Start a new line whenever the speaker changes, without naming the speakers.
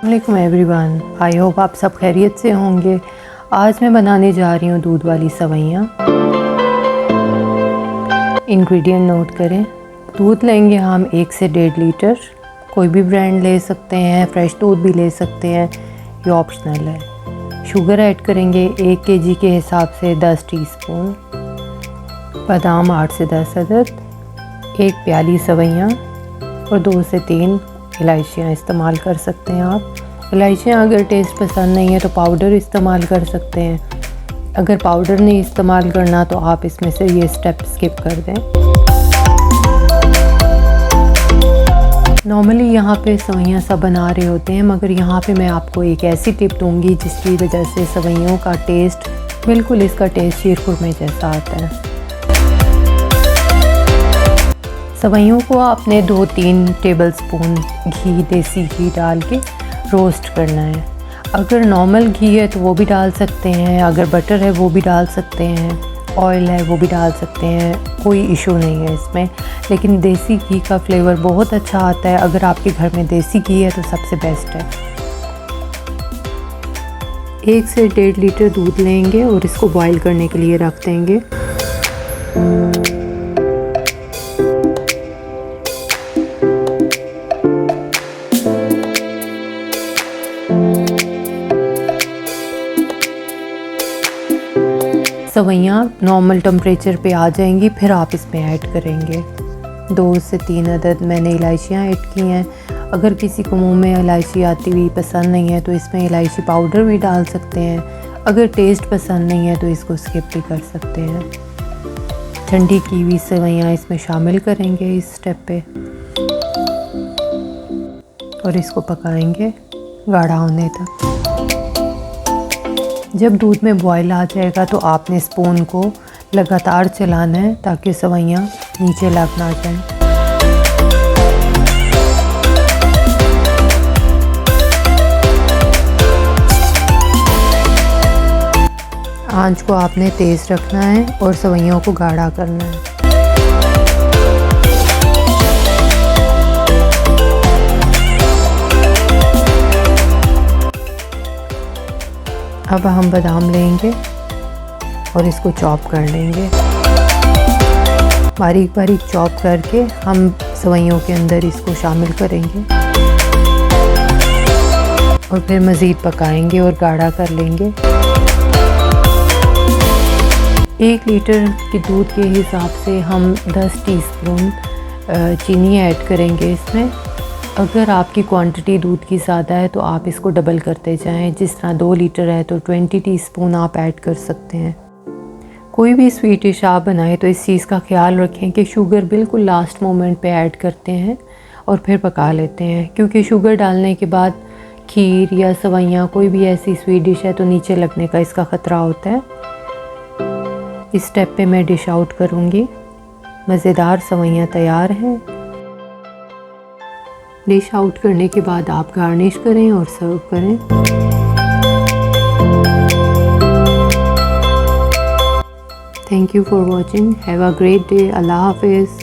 वालेकुम everyone, I hope आप सब खैरियत से होंगे। आज मैं बनाने जा रही हूँ दूध वाली सवैयाँ। इंग्रेडिएंट नोट करें। दूध लेंगे हम 1 से 1.5 लीटर। कोई भी ब्रांड ले सकते हैं, फ्रेश दूध भी ले सकते हैं, ये ऑप्शनल है। शुगर ऐड करेंगे 1 केजी के हिसाब से 10 टीस्पून। बादाम 8 से 10 अदद, 1 प्याली सवैयाँ और 2 से 3 इलायचियाँ इस्तेमाल कर सकते हैं आप। इलायचियाँ अगर टेस्ट पसंद नहीं है तो पाउडर इस्तेमाल कर सकते हैं। अगर पाउडर नहीं इस्तेमाल करना तो आप इसमें से ये स्टेप स्किप कर दें। नॉर्मली यहाँ पे सवैयाँ सब बना रहे होते हैं, मगर यहाँ पे मैं आपको एक ऐसी टिप दूँगी जिसकी वजह से सवैयों का टेस्ट बिल्कुल इसका टेस्ट शीरखुरमे जैसा आता है। सवैयों को आपने 2-3 टेबलस्पून घी, देसी घी डाल के रोस्ट करना है। अगर नॉर्मल घी है तो वो भी डाल सकते हैं, अगर बटर है वो भी डाल सकते हैं, ऑयल है वो भी डाल सकते हैं, कोई इशू नहीं है इसमें। लेकिन देसी घी का फ्लेवर बहुत अच्छा आता है। अगर आपके घर में देसी घी है तो सबसे बेस्ट है। 1 से 1.5 लीटर दूध लेंगे और इसको बॉईल करने के लिए रख देंगे। सवैयाँ नॉर्मल टेम्परेचर पे आ जाएंगी, फिर आप इसमें ऐड करेंगे 2 से 3 अदद मैंने इलायचियाँ ऐड की हैं। अगर किसी को मुंह में इलायची आती हुई पसंद नहीं है तो इसमें इलायची पाउडर भी डाल सकते हैं। अगर टेस्ट पसंद नहीं है तो इसको स्किप भी कर सकते हैं। ठंडी की हुई सवैयाँ इसमें शामिल करेंगे इस स्टेप पे और इसको पकाएंगे गाढ़ा होने तक। जब दूध में बॉयल आ जाएगा तो आपने स्पून को लगातार चलाना है ताकि सवैयाँ नीचे लग ना जाएं। आंच को आपने तेज़ रखना है और सवैयों को गाढ़ा करना है। अब हम बादाम लेंगे और इसको चॉप कर लेंगे। बारीक बारीक चॉप करके हम सवैयों के अंदर इसको शामिल करेंगे और फिर मज़ीद पकाएंगे और गाढ़ा कर लेंगे। 1 लीटर के दूध के हिसाब से हम 10 टीस्पून चीनी ऐड करेंगे इसमें। अगर आपकी क्वांटिटी दूध की ज़्यादा है तो आप इसको डबल करते जाएं। जिस तरह 2 लीटर है तो 20 टीस्पून आप ऐड कर सकते हैं। कोई भी स्वीट डिश आप बनाएं तो इस चीज़ का ख्याल रखें कि शुगर बिल्कुल लास्ट मोमेंट पे ऐड करते हैं और फिर पका लेते हैं, क्योंकि शुगर डालने के बाद खीर या सवैयाँ कोई भी ऐसी स्वीट डिश है तो नीचे लगने का इसका ख़तरा होता है। इस स्टेप पे मैं डिश आउट करूँगी। मज़ेदार सवैयाँ तैयार हैं। डिश आउट करने के बाद आप गार्निश करें और सर्व करें। Thank you for watching. Have a great day. अल्लाह हाफिज़।